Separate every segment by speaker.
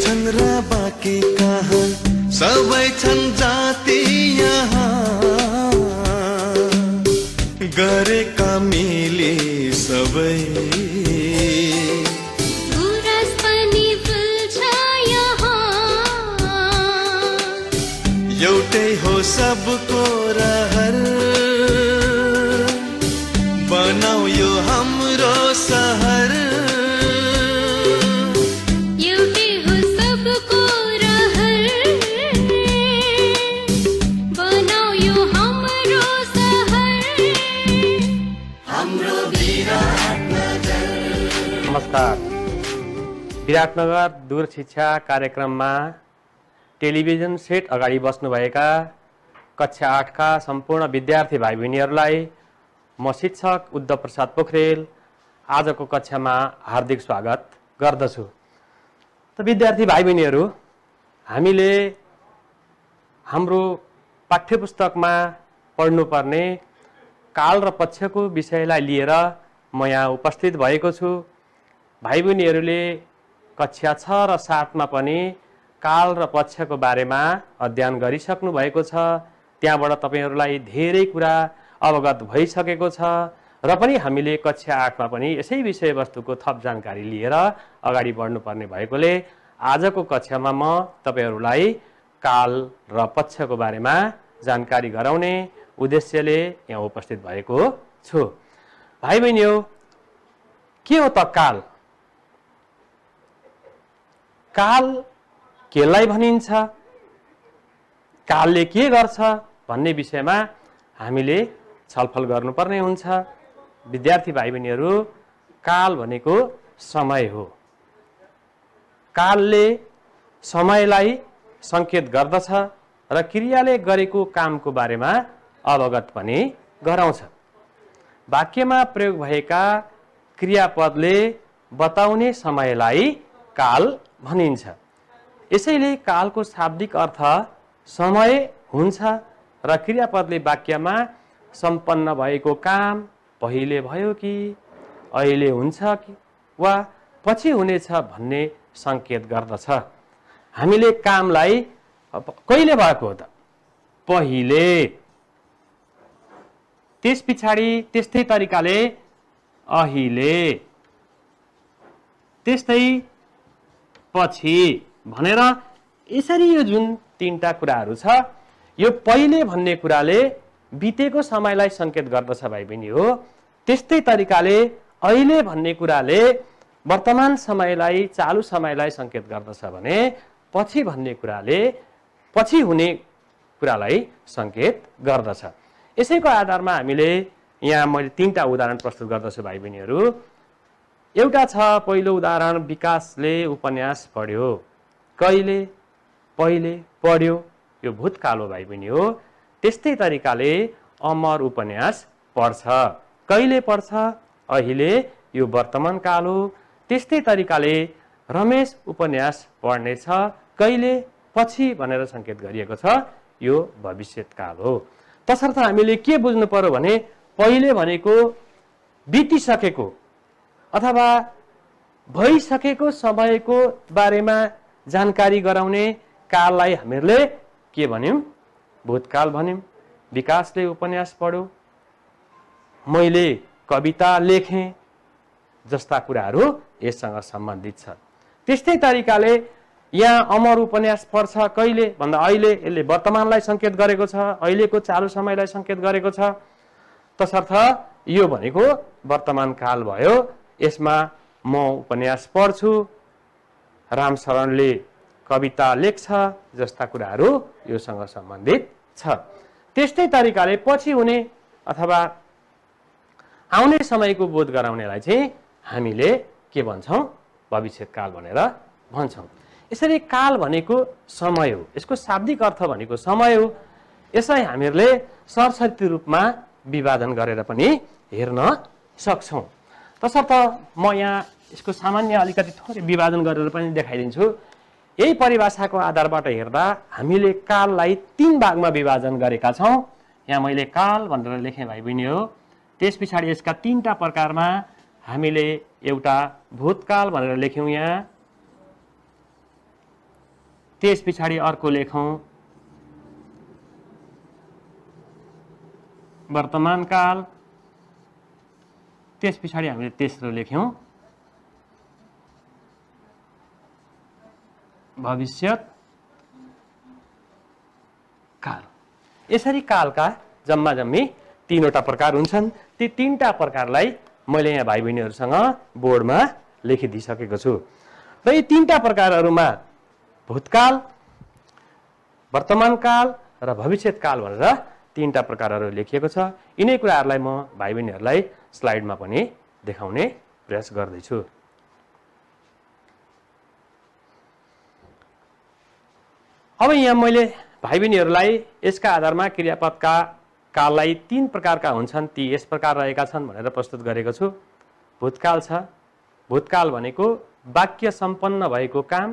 Speaker 1: छन् र बाँकी कहाँ सबै छन् जाति यहाँ गरेका मिली सबै
Speaker 2: गुराँस पनि फुल्छ यहाँ
Speaker 1: एउटै हो सबको रहर बनाऊ यो हाम्रो सहर
Speaker 2: एउटै हो सबको रहर बनाऊ यो हाम्रो सहर हाम्रो विराटनगर।
Speaker 3: नमस्कार। विराटनगर दूर शिक्षा कार्यक्रममा टेलिभिजन सेट अगाडि बस्नुभएका कक्षा 8 का सम्पूर्ण विद्यार्थी भाइ बहिनीहरूलाई म शिक्षक उद्धव प्रसाद पोखरेल आजको कक्षामा हार्दिक स्वागत गर्दछु। त विद्यार्थी भाइ बहिनीहरू, हामीले हाम्रो पाठ्यपुस्तकमा पढ्नुपर्ने काल र पक्षको विषयलाई लिएर म यहाँ उपस्थित भएको छु। भाइ बहिनीहरूले कक्षा 6 र 7 मा पनि काल र पक्षको बारेमा अध्ययन गरिसक्नु भएको छ। त्यहाँबाट तपाईहरुलाई धेरै कुरा अवगत भइसकेको छ र पनि हामीले कक्षा 8 मा पनि यसै विषयवस्तुको थप जानकारी लिएर अगाडि बढ्नुपर्ने भएकोले आजको कक्षामा म तपाईहरुलाई काल र पक्षको बारेमा जानकारी गराउने उद्देश्यले यहाँ उपस्थित भएको छु। भाइ बहिनीहरु, के हो त काल? काल केलाई भनिन्छ, कालले के गर्छ भन्ने विषयमा हामीले छलफल गर्नुपर्ने हुन्छ। विद्यार्थी भाइ बहिनीहरु, काल भनेको समय हो। कालले समयलाई संकेत गर्दछ र क्रियाले गरेको कामको बारेमा अवगत पनि गराउँछ। वाक्यमा प्रयोग भएका क्रियापदले बताउने समयलाई काल भनिन्छ। यसैले कालको शाब्दिक अर्थ समय हुन्छ र क्रियापदले वाक्यमा सम्पन्न भएको काम पहिले भयो कि अहिले हुन्छ कि वा पछि हुनेछ भन्ने संकेत गर्दछ। हामीले कामलाई कहिले भएको हो त? पहिले। त्यस पछाडि त्यस्तै तरिकाले अहिले, त्यस्तै पछि भनेर यसरी यो जुन तीनटा कुराहरू छ, यो पहिले भन्ने कुराले बितेको समयलाई संकेत गर्दछ भाइ बहिनी हो। त्यस्तै तरिकाले अहिले भन्ने कुराले वर्तमान समयलाई, चालु समयलाई संकेत गर्दछ भने पछि भन्ने कुराले पछि हुने कुरालाई संकेत गर्दछ। यसैको आधारमा हामीले यहाँ मैले तीनटा उदाहरण प्रस्तुत गर्दछु भाइ बहिनीहरु। एउटा छ पहिलो उदाहरण, विकासले उपन्यास पढ्यो। कहिले? पहिले पढ्यो, यो भूतकाल हो भाइ बहिनी हो। त्यस्तै तरिकाले अमर उपन्यास पढ्छ। कहिले पढ्छ? अहिले, यो वर्तमान काल हो। त्यस्तै तरिकाले रमेश उपन्यास पढ्नेछ। कहिले? पछि भनेर संकेत गरिएको छ, यो भविष्यकाल हो। तसर्थ हामीले के बुझ्नु पर्यो भने पहिले भनेको बितिसकेको अथवा भइसकेको समयको बारेमा जानकारी गराउने काललाई हामीले के भन्यौं? भूतकाल भन्यौं। विकासले उपन्यास पढ्यो, मैले कविता लेखेँ जस्ता कुराहरू यससँग सम्बन्धित छ। त्यस्तै तरिकाले यहाँ अमर उपन्यास पढ्छ कहिले भन्दा अहिले, यसले वर्तमानलाई संकेत गरेको छ, अहिलेको चालु समयलाई संकेत गरेको छ। तसर्थ यो भनेको वर्तमान काल भयो। यसमा म उपन्यास पढ्छु, रामशरणले कविता लेख्छ जस्ता कुराहरू योसँग सम्बन्धित छ। त्यस्तै तरिकाले पछि हुने अथवा आउने समयको बोध गराउनेलाई चाहिँ हामीले के भन्छौं? भविष्यकाल भनेर भन्छौं। यसरी काल भनेको समय हो, यसको शाब्दिक अर्थ भनेको समय हो। यसलाई हामीले सरसरी रूपमा विभाजन गरेर पनि हेर्न सक्छौं। तसर्थ म यहाँ यसको सामान्य अलिकति थोरै विभाजन गरेर पनि देखाइदिन्छु। यही परिभाषाको आधारबाट हेर्दा हामीले काललाई 3 भागमा विभाजन गरेका छौं। यहाँ मैले काल भनेर लेखेँ भाइ बहिनी हो। त्यसपछि यसका 3टा प्रकारमा हामीले एउटा भूतकाल भनेर लेख्यौं यहाँ, त्यस पछाडि अर्को लेखौं वर्तमान काल, त्यस पछाडि हामीले तेस्रो लेख्यौं भविष्यत काल। यसरी कालका जम्मा जम्मी तीनवटा प्रकार हुन्छन्। ती तीनटा प्रकारलाई मैले यहाँ भाइ बहिनीहरुसँग बोर्डमा लेखिदिसकेको छु। र यी तीनटा प्रकारहरुमा भूतकाल, वर्तमान काल र भविष्यत काल भनेर तीनटा प्रकारहरु लेखिएको छ। यिनै कुराहरुलाई म भाइ बहिनीहरुलाई स्लाइडमा पनि देखाउने प्रयास गर्दै छु। अब यहाँ मैले भाइ बहिनीहरुलाई यसका आधारमा क्रियापदका काललाई तीन प्रकारका हुन्छन्, ती यस प्रकार रहेका छन् भनेर प्रस्तुत गरेको छु। भूतकाल छ। भूतकाल भनेको वाक्य सम्पन्न भएको काम,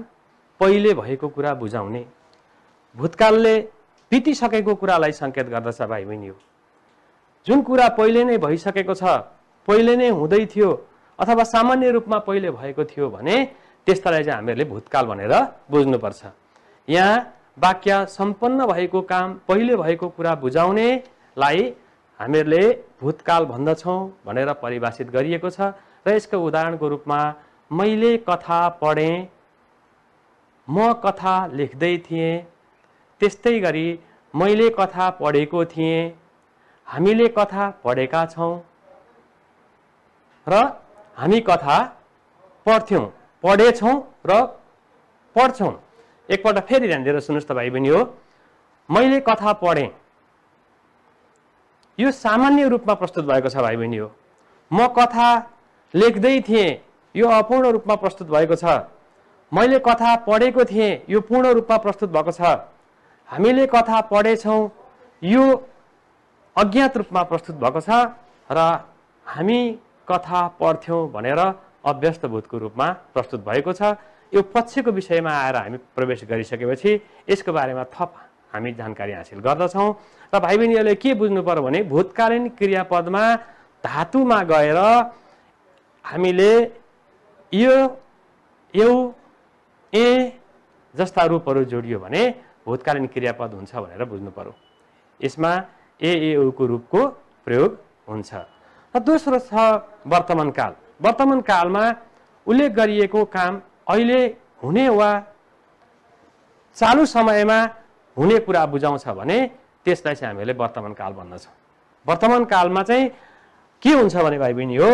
Speaker 3: पहिले भएको कुरा बुझाउने। भूतकालले बितिसकेको कुरालाई संकेत गर्दछ भाइ बहिनी हो। जुन कुरा पहिले नै भइसकेको छ, पहिले नै हुँदै थियो अथवा सामान्य रूपमा पहिले भएको थियो भने त्यसलाई चाहिँ हामीले भूतकाल भनेर बुझ्नुपर्छ। यहाँ वाक्य सम्पन्न भएको काम, पहिले भएको कुरा बुझाउनेलाई हामीले भूतकाल भन्दछौं भनेर परिभाषित गरिएको छ। र यसको उदाहरणको रूपमा मैले कथा पढे, म कथा लेख्दै थिएँ, त्यस्तै गरी मैले कथा पढेको थिएँ, हामीले कथा पढेका छौं र हामी कथा पढ्थ्यौं, पढेछौं र पढ्छौं। एकपल्ट फेरि ध्यान दिएर सुन्नुस् त भाइ बहिनी हो। मैले कथा पढे, यो सामान्य रूपमा प्रस्तुत भएको छ भाइ बहिनी हो। म कथा लेख्दै थिएँ, यो अपूर्ण रूपमा प्रस्तुत भएको छ। मैले कथा पढेको थिएँ, यो पूर्ण रूपमा प्रस्तुत भएको छ। हामीले कथा पढेछौं, यो अज्ञात रूपमा प्रस्तुत भएको छ र हामी कथा पढ्थ्यौं भनेर अभ्यस्त भूतको रूपमा प्रस्तुत भएको छ। यो पक्षको विषयमा आएर हामी प्रवेश गरिसकेपछि यसको बारेमा थप हामी जानकारी हासिल गर्दछौं। र भाइ बहिनीहरूले के बुझ्नु पर्यो भने भूतकालीन क्रियापदमा धातुमा गएर हामीले यो, यौ, ए जस्ता रूपहरू जोडियो भने भूतकालीन क्रियापद हुन्छ भनेर बुझ्नु पर्यो। यसमा ए, औ को रूपको प्रयोग हुन्छ। र दोस्रो छ वर्तमान काल। वर्तमान कालमा उल्लेख गरिएको काम अहिले हुने वा चालु समयमा हुने कुरा बुझाउँछ भने त्यसलाई चाहिँ हामीले वर्तमान काल भन्दछौं। वर्तमान कालमा चाहिँ के हुन्छ भने भाइ बहिनी हो,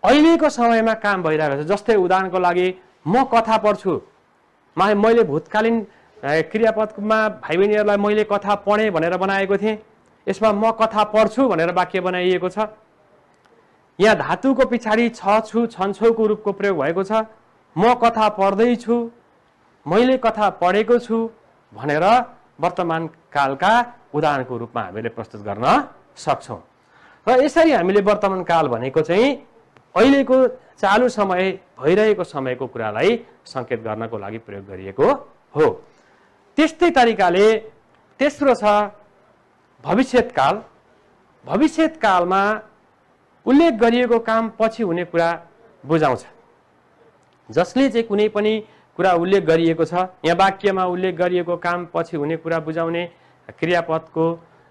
Speaker 3: अहिलेको समयमा काम भइरहेको छ। जस्तै उदाहरणको लागि म कथा पढ्छु, मैले भूतकालीन क्रियापदमा भाइ बहिनीहरूलाई मैले कथा पढेँ भनेर बनाएको थिएँ। यसमा म कथा पढ्छु भनेर वाक्य बनाइएको छ। यहाँ धातुको पछाडि छ, छु, छन्छौको रूपको प्रयोग भएको छ। म कथा पढ्दैछु, मैले कथा पढेको छु भनेर वर्तमान कालका उदाहरणको रूपमा हामीले प्रस्तुत गर्न सक्छौं। र यसरी हामीले वर्तमान काल भनेको चाहिँ अहिलेको चालु समय, भइरहेको समयको कुरालाई संकेत गर्नको लागि प्रयोग गरिएको हो। त्यस्तै तरिकाले तेस्रो छ भविष्यत काल। भविष्यत कालमा उल्लेख गरिएको काम पछि हुने कुरा बुझाउँछ। जसले चाहिँ कुनै पनि कुरा उल्लेख गरिएको छ, यहाँ वाक्यमा उल्लेख गरिएको काम पछि हुने कुरा बुझाउने क्रियापदको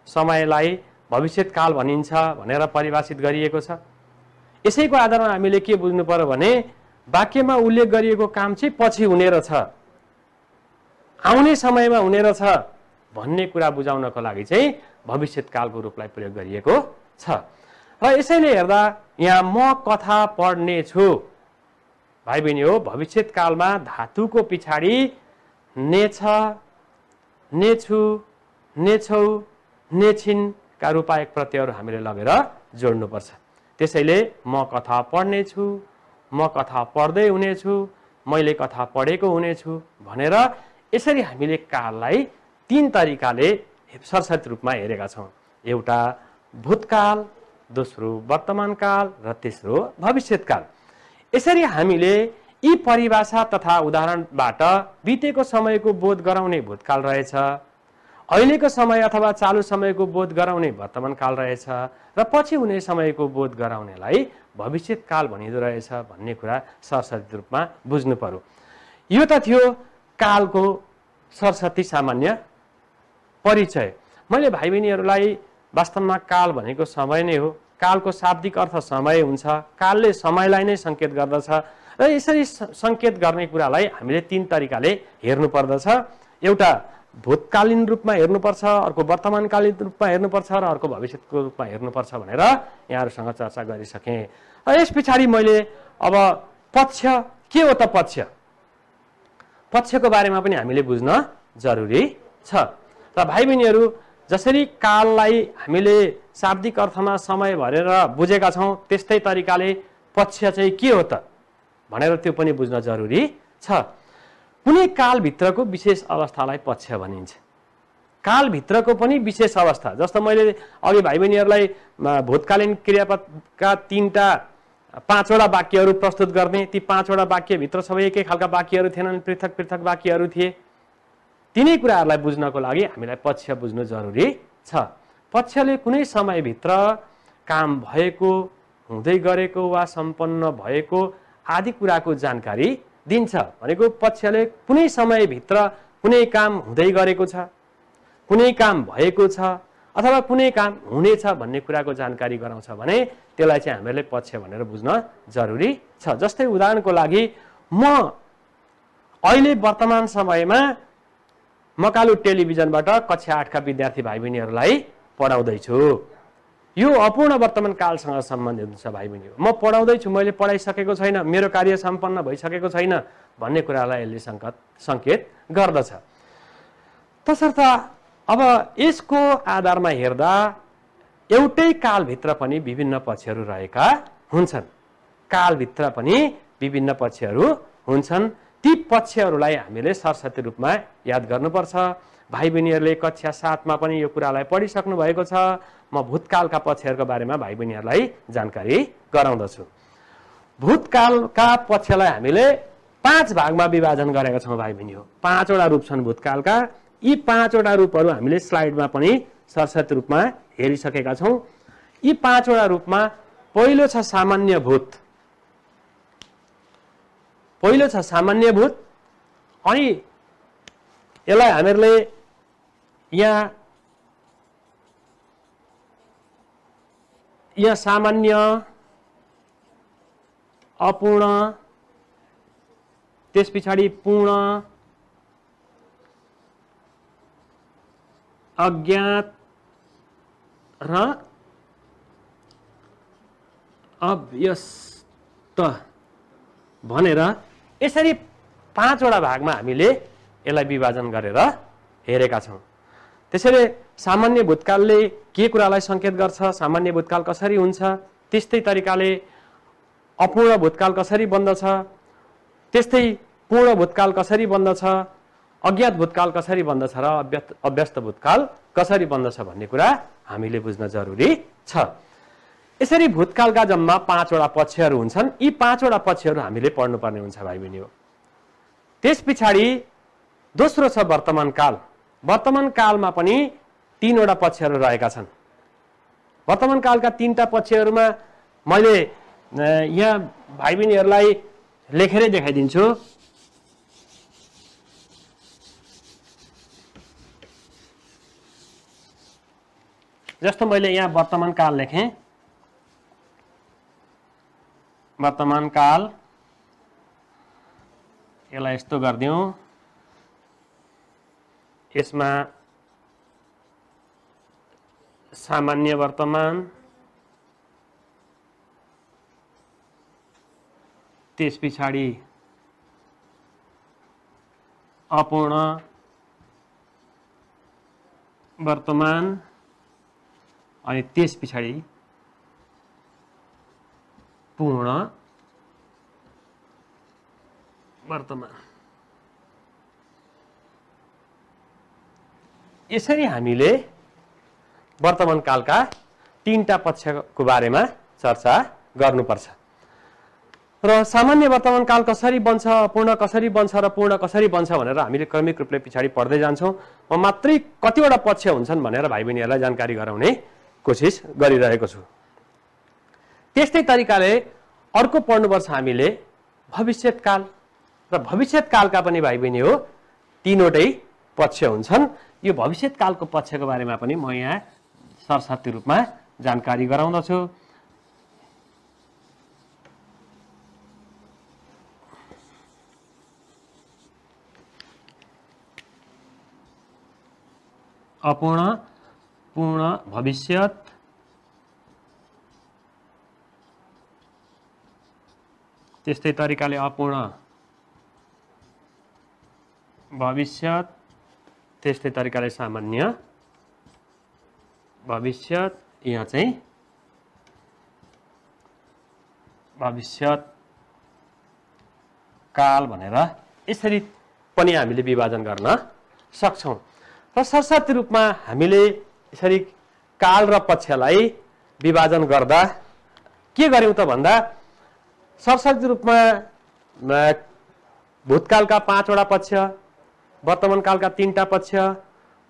Speaker 3: समयलाई भविष्यत काल भनिन्छ भनेर परिभाषित गरिएको छ। यसैको आधारमा हामीले के बुझ्नु पर्यो भने वाक्यमा उल्लेख गरिएको काम चाहिँ पछि हुने रहेछ, आउने समयमा हुने रहेछ भन्ने कुरा बुझाउनको लागि चाहिँ भविष्यत कालको रूपलाई प्रयोग गरिएको छ। र यसैले हेर्दा यहाँ म कथा पढ्ने छु भाइ बहिनी हो, भविष्यत कालमा धातुको पछाडि ने छ, ने छु, ने छौ, ने छिन् का रूपायक प्रत्ययहरू हामीले लगेर जोड्नुपर्छ। त्यसैले म कथा पढ्ने छु, म कथा पढ्दै हुनेछु, मैले कथा पढेको हुनेछु भनेर यसरी हामीले काललाई तीन तरिकाले सरसर्ती रूपमा हेरेका छौं। एउटा भूतकाल, दोस्रो वर्तमान काल र तेस्रो भविष्यत काल। यसरी हामीले यी परिभाषा तथा उदाहरणबाट बितेको समयको बोध गराउने भूतकाल रहेछ, अहिलेको समय अथवा चालु समयको बोध गराउने वर्तमान काल रहेछ र पछि हुने समयको बोध गराउनेलाई भविष्यत काल भनिँदो रहेछ भन्ने कुरा सरसर्ती रूपमा बुझ्नु पर्यो। यो त थियो कालको सरस्वती सामान्य परिचय। मैले भाइ बहिनीहरूलाई वास्तवमा काल भनेको समय नै हो। कालको शाब्दिक अर्थ समय हुन्छ। कालले समयलाई नै सङ्केत गर्दछ र यसरी सङ्केत गर्ने कुरालाई हामीले तीन तरिकाले हेर्नु पर्दछ। एउटा भूतकालीन रूपमा हेर्नुपर्छ, अर्को वर्तमानकालीन रूपमा हेर्नुपर्छ र अर्को भविष्यको रूपमा हेर्नुपर्छ भनेर यहाँहरूसँग चर्चा गरिसकेँ। र यस पछाडि मैले अब पक्ष के हो त पक्षको बारेमा पनि हामीले बुझ्न जरुरी छ। र भाइ बहिनीहरू जसरी काललाई हामीले शाब्दिक अर्थमा समय भनेर बुझेका छौँ त्यस्तै तरिकाले पक्ष चाहिँ के हो त भनेर त्यो पनि बुझ्न जरुरी छ। कुनै कालभित्रको विशेष अवस्थालाई पक्ष भनिन्छ। कालभित्रको पनि विशेष अवस्था, जस्तो मैले अघि भाइ बहिनीहरूलाई भूतकालीन क्रियापदका 5वटा वाक्यहरू प्रस्तुत गर्ने, ती 5वटा वाक्यभित्र सबै एकै खालका वाक्यहरू थिएनन्, पृथक पृथक वाक्यहरू थिए। तिनै कुराहरूलाई बुझ्नको लागि हामीलाई पक्ष बुझ्नु जरुरी छ। पक्षले कुनै समयभित्र काम भएको, हुँदै गरेको वा सम्पन्न भएको आदि कुराको जानकारी दिन्छ। भनेको पक्षले कुनै समयभित्र कुनै काम हुँदै गरेको छ, कुनै काम भएको छ अथवा कुनै काम हुनेछ भन्ने कुराको जानकारी गराउँछ भने त्यसलाई चाहिँ हामीले पक्ष भनेर बुझ्न जरुरी छ। जस्तै उदाहरणको लागि म अहिले वर्तमान समयमा मकालु टेलिभिजनबाट कक्षा 8 का विद्यार्थी भाइ बहिनीहरूलाई पढाउँदैछु। यो अपूर्ण वर्तमान कालसँग सम्बन्धित हुन्छ भाइ बहिनी। म पढाउँदैछु, मैले पढाइसकेको छैन, मेरो कार्य सम्पन्न भइसकेको छैन भन्ने कुरालाई यसले सङ्केत गर्दछ। तसर्थ अब यसको आधारमा हेर्दा एउटै कालभित्र पनि विभिन्न पक्षहरू रहेका हुन्छन्। कालभित्र पनि विभिन्न पक्षहरू हुन्छन्। ती पक्षहरूलाई हामीले सरस्वती रूपमा याद गर्नुपर्छ। भाइ बहिनीहरूले कक्षा 7 मा पनि यो कुरालाई पढिसक्नु भएको छ। म भूतकालका पक्षहरूको बारेमा भाइ बहिनीहरूलाई जानकारी गराउँदछु। भूतकालका पक्षलाई हामीले 5 भागमा विभाजन गरेका छौँ भाइ बहिनी हो। 5वटा रूप छन् भूतकालका। यी 5वटा रूपहरू हामीले स्लाइडमा पनि सरस्वती रूपमा हेरिसकेका छौँ। यी 5वटा रूपमा पहिलो छ सामान्य भूत। पहिलो छ सामान्य भूत। अनि यसलाई हामीहरूले यहाँ सामान्य, अपूर्ण, त्यस पछाडि पूर्ण, अज्ञात र अव्यस्त भनेर यसरी 5वटा भागमा हामीले यसलाई विभाजन गरेर हेरेका छौँ। त्यसैले सामान्य भूतकालले के कुरालाई सङ्केत गर्छ, सामान्य भूतकाल कसरी हुन्छ, त्यस्तै तरिकाले अपूर्ण भूतकाल कसरी बन्दछ, त्यस्तै पूर्ण भूतकाल कसरी बन्दछ, अज्ञात भूतकाल कसरी बन्दछ र अव्यस्त भूतकाल कसरी बन्दछ भन्ने कुरा हामीले बुझ्न जरुरी छ। यसरी भूतकालका जम्मा 5वटा पक्षहरू हुन्छन्। यी 5वटा पक्षहरू हामीले पढ्नुपर्ने हुन्छ भाइ बहिनी हो। त्यस पछाडि दोस्रो छ वर्तमान काल। वर्तमान कालमा पनि 3वटा पक्षहरू रहेका छन्। वर्तमान कालका 3टा पक्षहरूमा मैले यहाँ भाइ बहिनीहरूलाई लेखेरै देखाइदिन्छु। जस्तो मैले यहाँ वर्तमान काल लेखेँ। वर्तमान काल, यसलाई यस्तो गरिदिउँ। यसमा सामान्य वर्तमान, त्यस पछाडि अपूर्ण वर्तमान अनि त्यस पछाडि पूर्ण वर्तमान। यसरी हामीले वर्तमान कालका 3टा पक्षको बारेमा चर्चा गर्नुपर्छ। र सामान्य वर्तमान काल कसरी बन्छ, अपूर्ण कसरी बन्छ र पूर्ण कसरी बन्छ भनेर हामीले क्रमिक रूपले पछाडि पढ्दै जान्छौँ। म मात्रै कतिवटा पक्ष हुन्छन् भनेर भाइ बहिनीहरूलाई जानकारी गराउने कोसिस गरिरहेको छु। त्यस्तै तरिकाले अर्को पढ्नुपर्छ हामीले भविष्यत काल। र भविष्यत कालका पनि भाइ बहिनी हो तीनवटै पक्ष हुन्छन्। यो भविष्यकालको पक्षको बारेमा पनि म यहाँ सरसर्ती रूपमा जानकारी गराउँदछु। अपूर्ण, पूर्ण भविष्यत, त्यस्तै तरिकाले अपूर्ण भविष्यत, त्यस्तै तरिकाले सामान्य भविष्यत, यहाँ चाहिँ भविष्यत काल भनेर यसरी पनि हामीले विभाजन गर्न सक्छौं। र सरसर्ती रूपमा हामीले यसरी काल र पक्षलाई विभाजन गर्दा के गर्यौं त भन्दा सरसर्ती रूपमा भूतकालका 5 वटा पक्ष, वर्तमानकालका 3टा पक्ष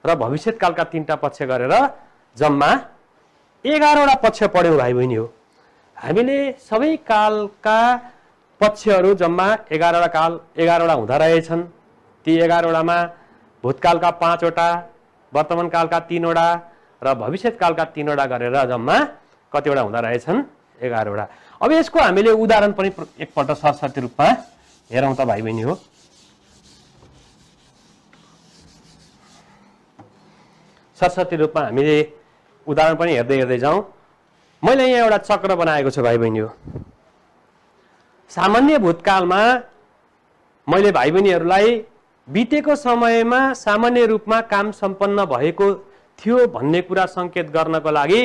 Speaker 3: र भविष्यकालका 3टा पक्ष गरेर जम्मा 11 वटा पक्ष पढ्यौं भाइ बहिनी हो। हामीले सबै कालका पक्षहरू जम्मा 11 वटा हुँदा रहेछन्। ती 11 वटामा भूतकालका 5 वटा, वर्तमानकालका 3 वटा र भविष्यकालका 3 वटा गरेर जम्मा कतिवटा हुँदा रहेछन्? 11 वटा। अब यसको हामीले उदाहरण पनि एकपल्ट सरसर्ती रूपमा हेरौं त भाइ बहिनी हो। सरसर्ती रूपमा हामीले उदाहरण पनि हेर्दै जाउँ। मैले यहाँ एउटा चक्र बनाएको छु भाइ बहिनी हो। सामान्य भूतकालमा मैले भाइ बहिनीहरूलाई बितेको समयमा सामान्य रूपमा काम सम्पन्न भएको थियो भन्ने कुरा संकेत गर्नको लागि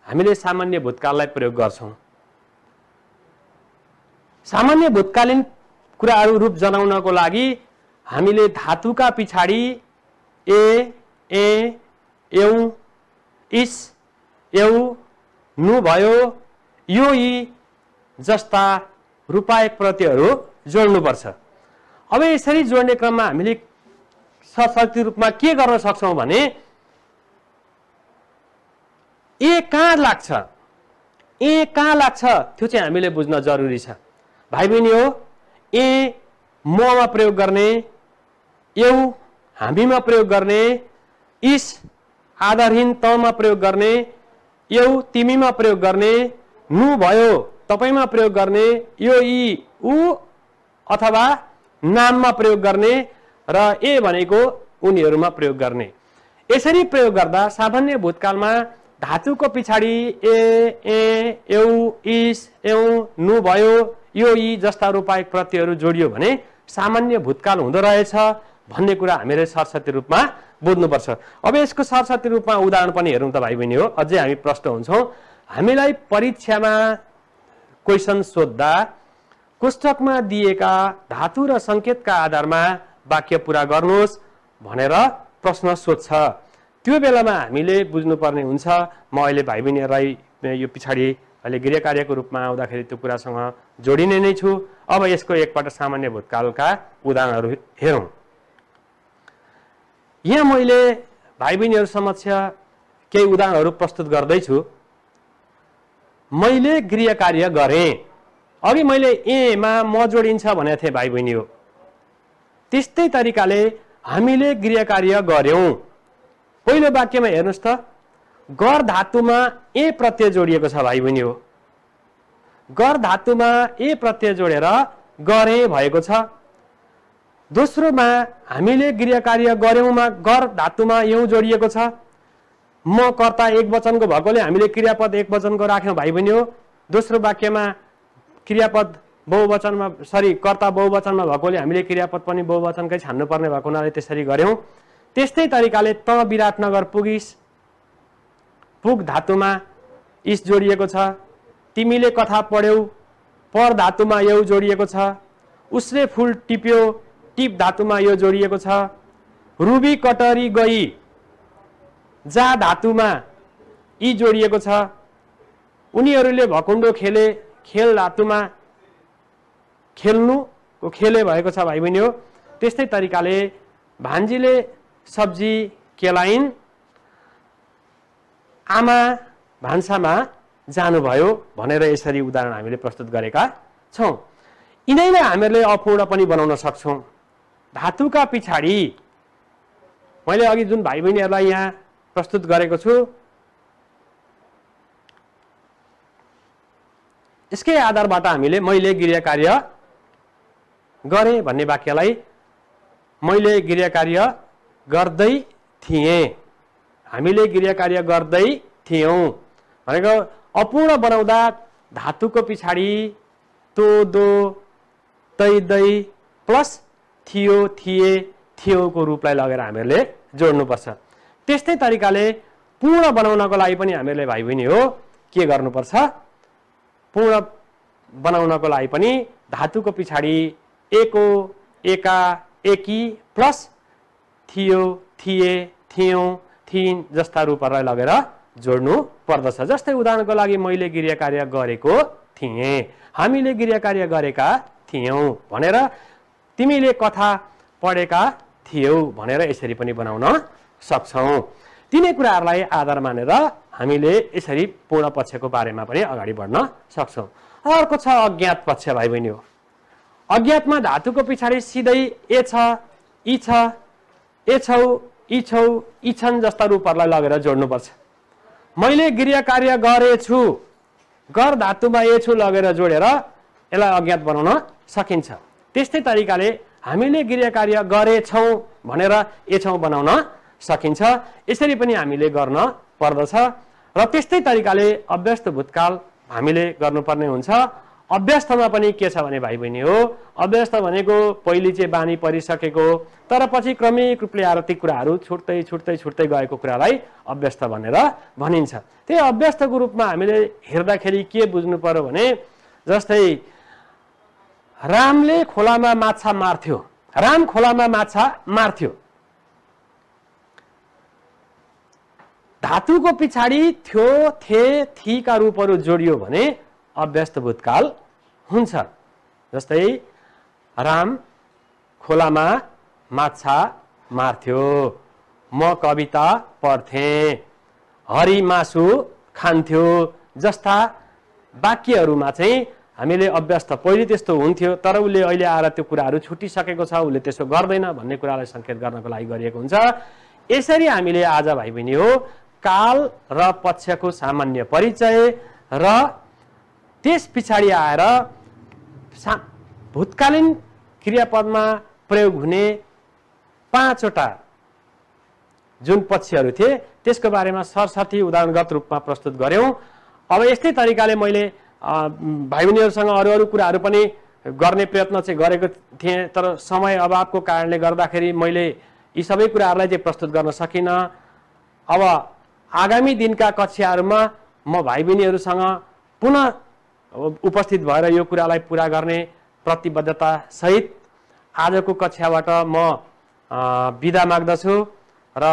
Speaker 3: हामीले सामान्य भूतकाललाई प्रयोग गर्छौं। सामान्य भूतकालीन कुराहरू रूप जनाउनको लागि हामीले धातुका पिछाडी ए एउ इस एउ नु भयो यो ई जस्ता रूपायक प्रत्ययहरू जोड्नुपर्छ। अब यसरी जोड्ने क्रममा हामीले सरसर्ती रूपमा के गर्न सक्छौं भने ए कहाँ लाग्छ त्यो चाहिँ हामीले बुझ्न जरुरी छ भाइ बहिनी हो। ए ममा प्रयोग गर्ने, एउ हामीमा प्रयोग गर्ने, इस आधारहीन तमा प्रयोग गर्ने, एउ तिमीमा प्रयोग गर्ने, नु भयो तपाईमा प्रयोग गर्ने, यो ई उ अथवा नाममा प्रयोग गर्ने र ए भनेको उनीहरुमा प्रयोग गर्ने। यसरी प्रयोग गर्दा सामान्य भूतकालमा धातुको पिछाडी ए एउ इस एउ नु भयो यो ई जस्ता रूपायक प्रत्ययहरू जोडियो भने सामान्य भूतकाल हुँदो रहेछ भन्ने कुरा हामीले सरसर्ती रूपमा बुझ्नुपर्छ। अब यसको सरसर्ती रूपमा उदाहरण पनि हेरौं त भाइ बहिनी हो। अझै हामी प्रश्न हुन्छौं। हामीलाई परीक्षामा क्वेशन सोध्दा पुस्तकमा दिएका धातु र संकेतका आधारमा वाक्य पूरा गर्नुहोस् भनेर प्रश्न सोध्छ। त्यो बेलामा हामीले बुझ्नुपर्ने हुन्छ। म अहिले भाइ बहिनीहरुलाई यो पिछाडी अहिले गृह कार्यको रूपमा आउँदाखेरि त्यो कुरासँग जोडिने नै छु। अब यसको एकपल्ट सामान्य भूतकालका उदाहरणहरू हेरौं। यहाँ मैले भाइ बहिनीहरु समक्ष केही उदाहरणहरू प्रस्तुत गर्दै छु। मैले गृह कार्य गरेँ। अघि मैले ए मा म जोडिन्छ भनेको थिएँ भाइ बहिनी हो। त्यस्तै तरिकाले हामीले गृह कार्य गर्यौं। पहिलो वाक्यमा हेर्नुस् त गर धातुमा ए प्रत्यय जोडिएको छ भाइ बहिनी हो। गर धातुमा ए प्रत्यय जोडेर गरे भएको छ। दोस्रोमा हामीले गृह कार्य गर्यौंमा गर धातुमा यौ जोडिएको छ। म कर्ता एक वचनको भएकोले हामीले क्रियापद एक वचनको राख्यौं भाइ बहिनी हो। दोस्रो वाक्यमा क्रियापद बहुवचनमा कर्ता बहुवचनमा भएकोले हामीले क्रियापद पनि बहुवचनकै छान्नुपर्ने भएको हुनाले त्यसरी गर्यौं। त्यस्तै तरिकाले त विराटनगर पुगिस पुग धातुमा इस जोडिएको छ। तिमीले कथा पढ्यौ पर धातुमा यौ जोडिएको छ। उसले फूल टिप्यो टिप धातुमा यो जोडिएको छ। रुबी कटरी गई जा धातुमा ई जोडिएको छ। उनीहरूले भकुण्डो खेले खेल धातुमा खेल्नुको खेले भएको छ भाइ बहिनी हो। त्यस्तै तरिकाले भान्जीले सब्जी केलाइन् आमा भान्सामा जानुभयो भनेर यसरी उदाहरण हामीले प्रस्तुत गरेका छौं। यिनैलाई हामीले अपूर्ण पनि बनाउन सक्छौं। धातुका पिछाडी मैले अघि जुन भाइ बहिनीहरूलाई यहाँ प्रस्तुत गरेको छु यसकै आधारबाट हामीले मैले गृह कार्य गरे भन्ने वाक्यलाई मैले गृह कार्य गर्दै थिएँ, हामीले गृह कार्य गर्दै थियौं भनेको अपूर्ण बनाउँदा धातुको पछाडि तो दो तै दै प्लस थियो थिए थियोको रूपलाई लगेर हामीहरूले जोड्नुपर्छ। त्यस्तै तरिकाले पूर्ण बनाउनको लागि पनि हामीहरूले भाइ बहिनी हो के गर्नुपर्छ, पूर्ण बनाउनको लागि पनि धातुको पछाडि एको एका एकी प्लस थियो थिए थियौं थिइन् जस्ता रूपहरूलाई लगेर जोड्नु पर्दछ। जस्तै उदाहरणको लागि मैले गृह कार्य गरेको थिएँ, हामीले गृह कार्य गरेका थियौं भनेर तिमीले कथा पढेका थियौ भनेर यसरी पनि बनाउन सक्छौं। तिनै कुराहरूलाई आधार मानेर हामीले यसरी पूर्ण पक्षको बारेमा पनि अगाडि बढ्न सक्छौं। अर्को छ अज्ञात पक्ष भाइ बहिनी हो। अज्ञातमा धातुको पछाडि सिधै ए छ इ छ ए छौ इ छौ इ छन् जस्ता रूपहरूलाई लगेर जोड्नुपर्छ। मैले गृह कार्य गरेछु गर धातुमा ए छु लगेर जोडेर यसलाई अज्ञात बनाउन सकिन्छ। त्यस्तै तरिकाले हामीले गृह कार्य गरेछौं भनेर ए छौं बनाउन सकिन्छ। यसरी पनि हामीले गर्न पर्दछ। र त्यस्तै तरिकाले अभ्यस्त भूतकाल हामीले गर्नुपर्ने हुन्छ। अभ्यस्तमा पनि के छ भने भाइ बहिनी हो अभ्यस्त भनेको पहिले चाहिँ बानी परिसकेको तर पछि क्रमिक रूपले आएर ती कुराहरू छुट्दै छुट्दै छुट्दै गएको कुरालाई अभ्यस्त भनेर भनिन्छ। त्यही अभ्यस्तको रूपमा हामीले हेर्दाखेरि के बुझ्नु पर्यो भने जस्तै रामले खोलामा माछा मार्थ्यो, राम खोलामा माछा मार्थ्यो, धातुको पछाडि थ्यो थे थीका रूपहरू जोडियो भने अभ्यस्त भूतकाल हुन्छ। जस्तै राम खोलामा माछा मार्थ्यो, म कविता पढ्थेँ, हरि मासु खान्थ्यो जस्ता वाक्यहरूमा चाहिँ हामीले अभ्यस्त पहिले त्यस्तो हुन्थ्यो तर उसले अहिले आएर त्यो कुराहरू छुटिसकेको छ उसले त्यसो गर्दैन भन्ने कुरालाई संकेत गर्नको लागि गरिएको हुन्छ। यसरी हामीले आज भाइ बहिनी हो काल र पक्षको सामान्य परिचय र त्यस पछाडि आएर भूतकालीन क्रियापदमा प्रयोग हुने 5 वटा जुन पक्षहरू थिए त्यसको बारेमा सरसर्ती उदाहरणगत रूपमा प्रस्तुत गर्यौं। अब यस्तै तरिकाले मैले भाइ बहिनीहरूसँग अरू कुराहरू पनि गर्ने प्रयत्न चाहिँ गरेको थिएँ तर समय अभावको कारणले गर्दाखेरि मैले यी सबै कुराहरूलाई चाहिँ प्रस्तुत गर्न सकिनँ। अब आगामी दिनका कक्षाहरूमा म भाइ बहिनीहरूसँग पुनः उपस्थित भएर यो कुरालाई पूरा गर्ने प्रतिबद्धता सहित आजको कक्षाबाट म बिदा माग्दछु र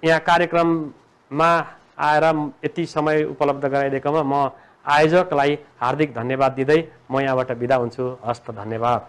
Speaker 3: यहाँ कार्यक्रममा आएर यति समय उपलब्ध गराइदिएकोमा म आयोजकलाई हार्दिक धन्यवाद दिँदै म यहाँबाट बिदा हुन्छु। हस्त धन्यवाद।